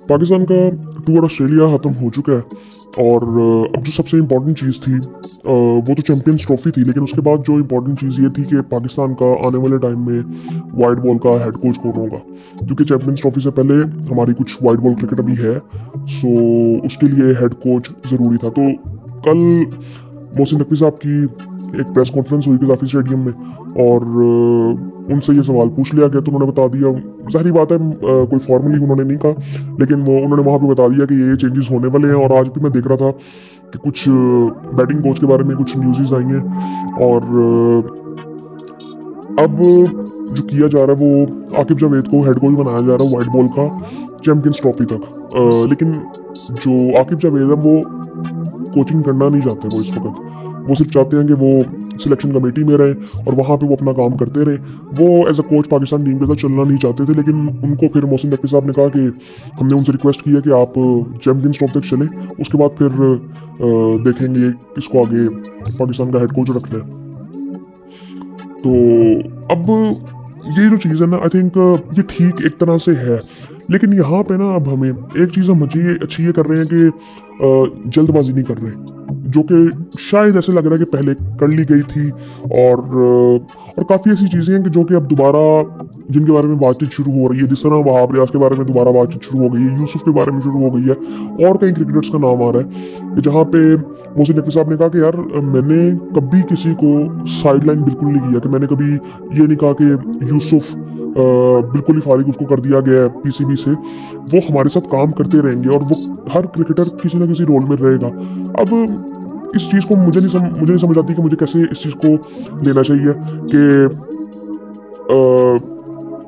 पाकिस्तान का tour Australia ख़त्म हो चुका है और अब जो सबसे इम्पोर्टेंट चीज़ थी वो तो चैम्पियंस ट्रॉफी थी, लेकिन उसके बाद जो इम्पोर्टेंट चीज़ ये थी कि पाकिस्तान का आने वाले टाइम में वाइट बॉल का हेड कोच कौन होगा, क्योंकि चैम्पियंस ट्रॉफी से पहले हमारी कुछ वाइट बॉल क्रिकेट अभी है, सो उसके लिए हेड कोच ज़रूरी था। तो कल मोहसिन नकवी साहब की एक प्रेस कॉन्फ्रेंस हुई काफ़ी स्टेडियम में और उनसे ये सवाल पूछ लिया गया तो उन्होंने बता दिया। ज़ाहिर बात है कोई फॉर्मली उन्होंने नहीं कहा, लेकिन वो उन्होंने वहाँ पे बता दिया कि ये चेंजेस होने वाले हैं। और आज भी मैं देख रहा था कि कुछ बैटिंग कोच के बारे में कुछ न्यूज़ आई हैं और अब जो किया जा रहा है वो आकिब जावेद को हेड कोच बनाया जा रहा है वाइट बॉल का चैम्पियंस ट्रॉफी तक। लेकिन जो आकिब जावेद है वो कोचिंग करना नहीं चाहते वो इस वक्त, वो सिर्फ चाहते हैं कि वो सिलेक्शन कमेटी में रहें और वहाँ पे वो अपना काम करते रहे। वो as a coach Pakistan team के साथ चलना नहीं चाहते थे, लेकिन उनको फिर मोहसिन नकवी साहब ने कहा कि हमने उनसे रिक्वेस्ट की है कि आप चैम्पियंस ट्रॉफी तक चलें, उसके बाद फिर देखेंगे किसको आगे पाकिस्तान का हेड कोच रखना है। तो अब ये जो चीज़ है ना, आई थिंक ये ठीक एक तरह से है, लेकिन यहाँ पे ना अब हमें एक चीज़ हम अच्छी ये कर रहे हैं कि जल्दबाजी नहीं कर रहे, जो कि शायद ऐसे लग रहा है कि पहले कर ली गई थी। और काफ़ी ऐसी चीज़ें हैं कि जो कि अब दोबारा जिनके बारे में बातचीत शुरू हो रही है, जिस तरह वहाब रियाज के बारे में दोबारा बातचीत शुरू हो गई है, यूसुफ के बारे में शुरू हो गई है, और कई क्रिकेटर्स का नाम आ रहा है कि जहाँ पे मोहसिन नकवी साहब ने कहा कि यार मैंने कभी किसी को साइडलाइन बिल्कुल नहीं किया, कि मैंने कभी ये नहीं कहा कि यूसुफ बिल्कुल ही फारिग उसको कर दिया गया है पीसीबी से, वो हमारे साथ काम करते रहेंगे और वो हर क्रिकेटर किसी ना किसी रोल में रहेगा। अब इस चीज़ को मुझे नहीं समझ आती कि मुझे कैसे इस चीज़ को लेना चाहिए कि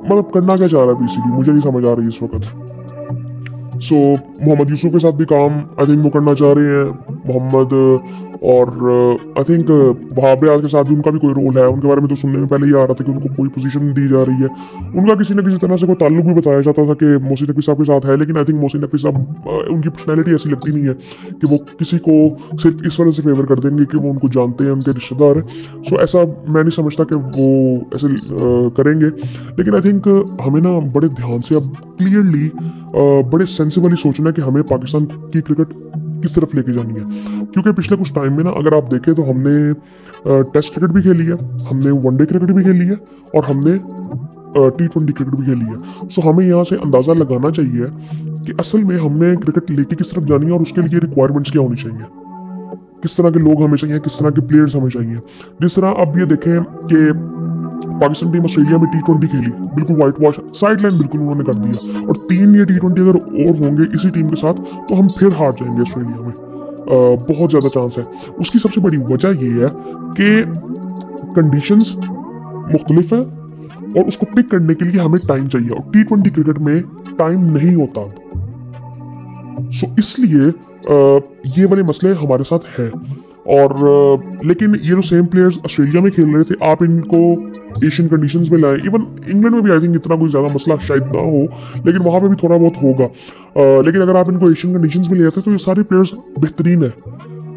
मतलब करना क्या चाह रहा है पीसीबी, मुझे नहीं समझ आ रही इस वक्त। सो मोहम्मद यूसुफ के साथ भी काम आई थिंक वो करना चाह रहे हैं मोहम्मद, और आई थिंक वहाब रियाज के साथ भी उनका भी कोई रोल है। उनके बारे में तो सुनने में पहले ही आ रहा था कि उनको कोई पोजीशन दी जा रही है, उनका किसी न किसी तरह से कोई ताल्लुक भी बताया जाता था कि मोहसिन नकवी साहब के साथ है, लेकिन आई थिंक मोहसिन नकवी साहब उनकी पर्सनैलिटी ऐसी लगती नहीं है कि वो किसी को सिर्फ इस वजह से फेवर कर देंगे कि वो उनको जानते हैं, उनके रिश्तेदार हैं। सो ऐसा मैं नहीं समझता कि वो ऐसे करेंगे, लेकिन आई थिंक हमें ना बड़े ध्यान से अब क्लियरली बड़े सेंसिबली सोचना है कि हमें पाकिस्तान की क्रिकेट किस तरफ लेके जानी है। क्योंकि पिछले कुछ टाइम में ना अगर आप देखें तो हमने टेस्ट क्रिकेट भी खेली है, हमने वनडे क्रिकेट भी खेली है और हमने T20 क्रिकेट भी खेली है। सो हमें यहाँ से अंदाज़ा लगाना चाहिए कि असल में हमें क्रिकेट लेके किस तरफ जानी है और उसके लिए रिक्वायरमेंट्स क्या होनी चाहिए, किस तरह के लोग हमें चाहिए, किस तरह के प्लेयर्स हमें चाहिए। जिस तरह अब ये देखें कि पाकिस्तान टीम ऑस्ट्रेलिया में T20 खेली, बिल्कुल वाइट वॉश साइडलाइन बिल्कुल उन्होंने कर दिया, और 3 या T20 अगर और होंगे इसी टीम के साथ तो हम फिर हार जाएंगे ऑस्ट्रेलिया में, बहुत ज़्यादा चांस है। उसकी सबसे बड़ी वजह ये है कि कंडीशंस मुख्तलिफ है और उसको पिक करने के लिए हमें टाइम चाहिए, और T20 क्रिकेट में टाइम नहीं होता अब। सो इसलिए ये वाले मसले हमारे साथ हैं। और लेकिन ये जो सेम प्लेयर्स ऑस्ट्रेलिया में खेल रहे थे, आप इनको एशियन कंडीशंस में लाए, इवन इंग्लैंड में भी आई थिंक इतना कोई ज़्यादा मसला शायद ना हो, लेकिन वहाँ पे भी थोड़ा बहुत होगा। लेकिन अगर आप इनको एशियन कंडीशंस में ले आते तो ये सारे प्लेयर्स बेहतरीन है।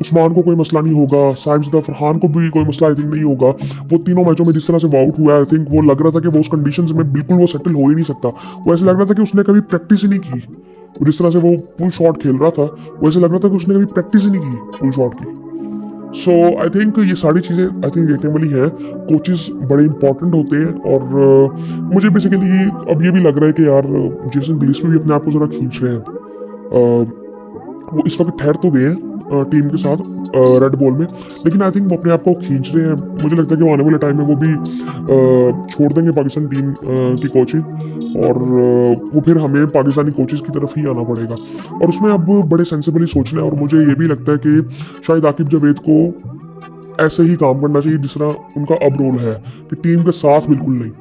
उस्मान को कोई मसला नहीं होगा, साहिबजादा फरहान को भी कोई मसला आई थिंक नहीं होगा। वो तीनों मैचों में जिस तरह से वो आउट हुआ, आई थिंक वो लग रहा था कि वो उस कंडीशंस में बिल्कुल वो सेटल हो ही नहीं सकता। वो ऐसे लग रहा था कि उसने कभी प्रैक्टिस ही नहीं की। जिस तरह से वो पुल शॉट खेल रहा था, वैसे लग रहा था कि उसने कभी प्रैक्टिस ही नहीं की पुल शॉट की। सो आई थिंक ये सारी चीज़ें आई थिंक देखने वाली है। कोचेस बड़े इंपॉर्टेंट होते हैं, और मुझे बेसिकली अब ये भी लग रहा है कि यार जेसन गिलिस्पी भी अपने आप को ज़रा खींच रहे हैं। वो इस वक्त ठहर तो गए हैं टीम के साथ रेड बॉल में, लेकिन आई थिंक वो अपने आप को खींच रहे हैं। मुझे लगता है कि आने वाले टाइम में वो भी छोड़ देंगे पाकिस्तान टीम की कोचिंग, और वो फिर हमें पाकिस्तानी कोचेस की तरफ ही आना पड़ेगा, और उसमें अब बड़े सेंसिबली सोचना है। और मुझे ये भी लगता है कि शायद आकिब जावेद को ऐसे ही काम करना चाहिए जिस तरह उनका अब रोल है, कि टीम के साथ बिल्कुल नहीं,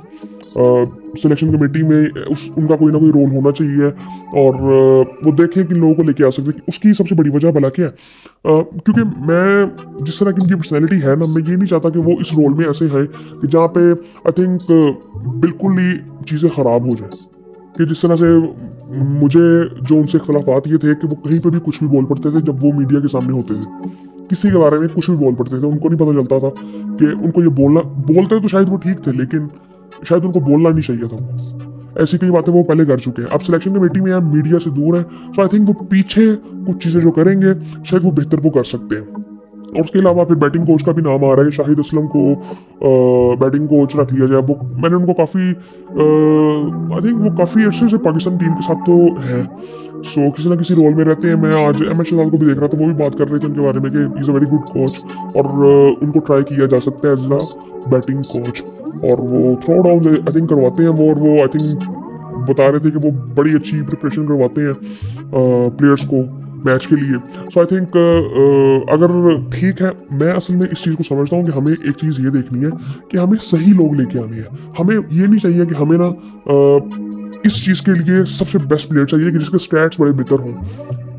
सिलेक्शन कमेटी में उनका कोई ना कोई रोल होना चाहिए, और वो देखें कि लोगों को लेके आ सकते हैं। उसकी सबसे बड़ी वजह भला क्या है, क्योंकि मैं जिस तरह की उनकी पर्सनैलिटी है ना, मैं ये नहीं चाहता कि वो इस रोल में ऐसे है कि जहाँ पे आई थिंक बिल्कुल ही चीज़ें ख़राब हो जाए। कि जिस तरह से मुझे जो उनसे इख्तलाफात ये थे कि वो कहीं पर भी कुछ भी बोल पड़ते थे जब वो मीडिया के सामने होते थे, किसी के बारे में कुछ भी बोल पड़ते थे, उनको नहीं पता चलता था कि उनको ये बोलते तो शायद वो ठीक थे, लेकिन शायद उनको बोलना नहीं चाहिए था। ऐसी कई बातें वो पहले कर चुके हैं। अब सिलेक्शन कमेटी में आप मीडिया से दूर हैं, सो आई थिंक वो पीछे कुछ चीज़ें जो करेंगे शायद वो बेहतर वो कर सकते हैं। और उसके अलावा फिर बैटिंग कोच का भी नाम आ रहा है, शाहिद असलम को बैटिंग कोच रख लिया जाए। वो मैंने उनको काफ़ी आई थिंक वो काफ़ी अर्से से पाकिस्तान टीम के साथ तो है, सो किसी ना किसी रोल में रहते हैं। मैं आज एम एस शहजाद को भी देख रहा था, वो भी बात कर रहे थे उनके बारे में कि is a very good coach और उनको ट्राई किया जा सकता है एज अ बैटिंग कोच। और वो थ्रो डाउन आई थिंक करवाते हैं वो, और वो आई थिंक बता रहे थे कि वो बड़ी अच्छी प्रिपरेशन करवाते हैं प्लेयर्स को मैच के लिए। सो आई थिंक अगर ठीक है, मैं असल में इस चीज़ को समझता हूँ कि हमें एक चीज़ ये देखनी है कि हमें सही लोग लेके आने हैं। हमें ये नहीं चाहिए कि हमें ना इस चीज़ के लिए सबसे बेस्ट प्लेयर चाहिए कि जिसके स्टैट्स बड़े बेहतर हों।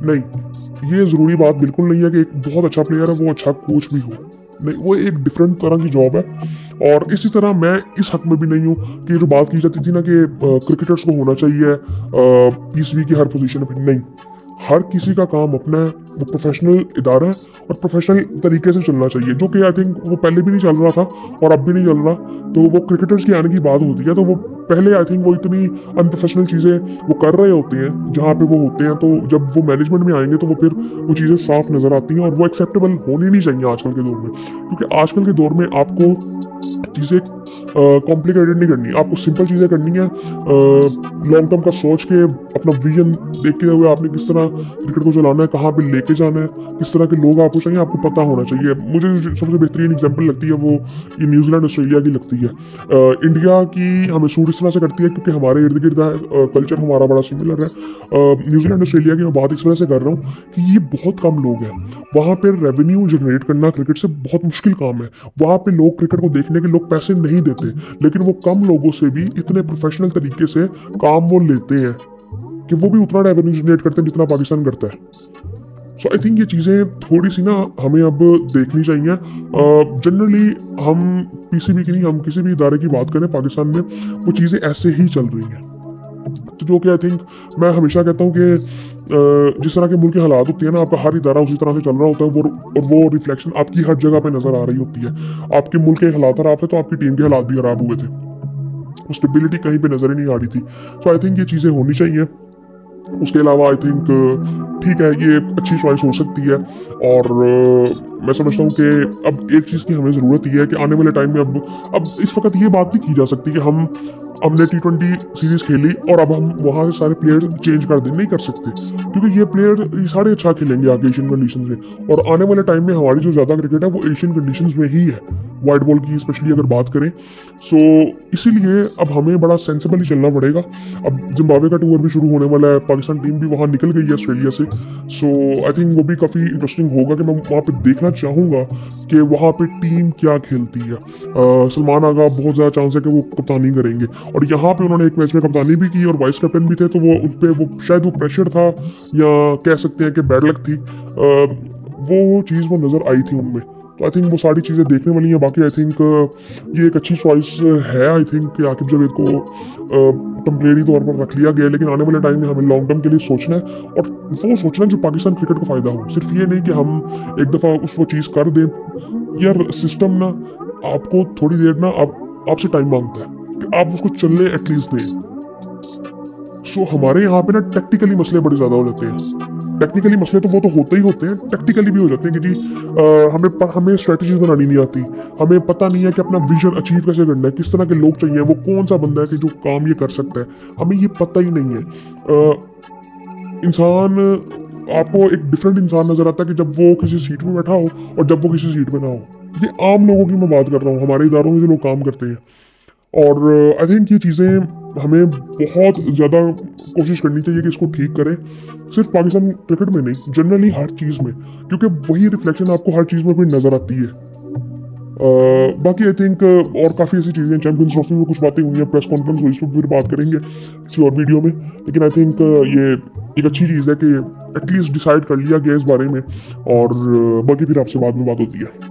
नहीं, ये ज़रूरी बात बिल्कुल नहीं है कि एक बहुत अच्छा प्लेयर है वो अच्छा कोच भी हो। नहीं, वो एक डिफरेंट तरह की जॉब है। और इसी तरह मैं इस हक में भी नहीं हूँ कि जो बात की जाती थी ना कि क्रिकेटर्स को होना चाहिए PCB की हर पोजीशन पे, नहीं। हर किसी का काम अपना है, वो प्रोफेशनल इदारा है और प्रोफेशनल तरीके से चलना चाहिए, जो कि आई थिंक वो पहले भी नहीं चल रहा था और अब भी नहीं चल रहा। तो वो क्रिकेटर्स की आने की बात होती है तो वो पहले आई थिंक वो इतनी अनप्रोफेशनल चीज़ें वो कर रहे होते हैं जहाँ पे वो होते हैं, तो जब वो मैनेजमेंट में आएंगे तो वो फिर वो चीज़ें साफ नज़र आती हैं और वो एक्सेप्टेबल होनी नहीं चाहिए आजकल के दौर में। क्योंकि आजकल के दौर में आपको चीज़ें कॉम्प्लिकेटेड नहीं करनी, आपको सिंपल चीज़ें करनी है। लॉन्ग टर्म का सोच के अपना विजन देखते हुए आपने किस तरह क्रिकेट को चलाना है, कहाँ पे लेके जाना है, किस तरह के लोग आपको चाहिए, आपको पता होना चाहिए। मुझे सबसे बेहतरीन एग्जांपल लगती है वो ये न्यूजीलैंड ऑस्ट्रेलिया की लगती है। इंडिया की हमें सूट इस तरह से करती है क्योंकि हमारे इर्द गिर्द कल्चर हमारा बड़ा सिमिलर है। न्यूजीलैंड ऑस्ट्रेलिया की मैं बात इस वजह से कर रहा हूँ कि ये बहुत कम लोग हैं, वहाँ पर रेवेन्यू जनरेट करना क्रिकेट से बहुत मुश्किल काम है। वहाँ पे लोग क्रिकेट को देखने के लोग पैसे नहीं देते, लेकिन वो कम लोगों से भी इतने प्रोफेशनल तरीके से काम वो लेते हैं कि वो भी उतना रेवेन्यू जनरेट करते हैं जितना पाकिस्तान करता है। सो आई थिंक ये चीज़ें थोड़ी सी ना हमें अब देखनी चाहिए। जनरली हम PCB की नहीं, हम किसी भी इदारे की बात करें पाकिस्तान में, वो चीज़ें ऐसे ही चल रही हैं। तो जो कि आई थिंक मैं हमेशा कहता हूँ कि जिस तरह के मुल्क के हालात होती है ना, आपका हर इदारा उसी तरह से चल रहा होता है, वो रिफ्लेक्शन आपकी हर जगह पे नजर आ रही होती है। आपके मुल्क के हालात खराब थे तो आपकी टीम के हालात भी खराब हुए थे, स्टेबिलिटी कहीं पे नजर ही नहीं आ रही थी। सो आई थिंक ये चीज़ें होनी चाहिए। उसके अलावा आई थिंक ठीक है, ये अच्छी चॉइस हो सकती है। और मैं समझता हूँ कि अब एक चीज़ की हमें ज़रूरत ये है कि आने वाले टाइम में अब इस वक्त ये बात नहीं की जा सकती कि हमने T20 सीरीज खेली और अब हम वहाँ से सारे प्लेयर चेंज कर दें, नहीं कर सकते, क्योंकि ये प्लेयर ये सारे अच्छा खेलेंगे आगे एशियन कंडीशंस में। और आने वाले टाइम में हमारी जो ज़्यादा क्रिकेट है वो एशियन कंडीशंस में ही है, वाइट बॉल की स्पेशली अगर बात करें। सो इसीलिए अब हमें बड़ा सेंसिबली चलना पड़ेगा। अब जिम्बाब्वे का टूर भी शुरू होने वाला है, पाकिस्तान टीम भी वहाँ निकल गई है ऑस्ट्रेलिया से। सो आई थिंक वो भी काफ़ी इंटरेस्टिंग होगा कि मैं वहाँ पे देखना चाहूँगा कि वहाँ पे टीम क्या खेलती है। सलमान आगा बहुत ज़्यादा चांस है कि वो कप्तानी करेंगे, और यहाँ पे उन्होंने एक मैच में कप्तानी भी की और वाइस कैप्टन भी थे, तो वो उन पर वो शायद वो प्रेशर था या कह सकते हैं कि बैड लक थी, वो चीज़ वो नज़र आई थी उनमें। तो आई थिंक वो सारी चीज़ें देखने वाली हैं। बाकी आई थिंक ये एक अच्छी चॉइस है आई थिंक कि आकिब जावेद को टेम्परेरी तौर पर रख लिया गया, लेकिन आने वाले टाइम में हमें लॉन्ग टर्म के लिए सोचना है, और वो सोचना है जो पाकिस्तान क्रिकेट को फ़ायदा हो। सिर्फ ये नहीं कि हम एक दफ़ा वो चीज़ कर दें। यार सिस्टम ना आपको थोड़ी देर ना आपसे टाइम मांगता है कि आप उसको चलने एटलीस्ट दें। सो हमारे यहाँ पे ना टेक्निकली मसले बड़े ज़्यादा हो जाते हैं। टेक्निकली मसले तो वो तो होते ही होते हैं, टेक्निकली भी हो जाते हैं कि जी हमें स्ट्रेटजीज बनानी नहीं आती, हमें पता नहीं है कि अपना विजन अचीव कैसे करना है, किस तरह के लोग चाहिए, वो कौन सा बंदा है कि जो काम ये कर सकता है, हमें ये पता ही नहीं है। इंसान आपको एक डिफरेंट इंसान नजर आता है कि जब वो किसी सीट में बैठा हो और जब वो किसी सीट में ना हो। ये आम लोगों की मैं बात कर रहा हूँ, हमारे इदारों में जो लोग काम करते हैं। और आई थिंक ये चीज़ें हमें बहुत ज़्यादा कोशिश करनी चाहिए कि इसको ठीक करें, सिर्फ पाकिस्तान क्रिकेट में नहीं, जनरली हर चीज़ में, क्योंकि वही रिफ्लेक्शन आपको हर चीज़ में फिर नज़र आती है। बाकी आई थिंक और काफ़ी ऐसी चीज़ें, चैंपियंस ट्रॉफी में कुछ बातें हुई हैं, प्रेस कॉन्फ्रेंस हुई, इस पर फिर बात करेंगे किसी और वीडियो में। लेकिन आई थिंक ये एक अच्छी चीज़ है कि एटलीस्ट डिसाइड कर लिया गया इस बारे में, और बाकी फिर आपसे बाद में बात होती है।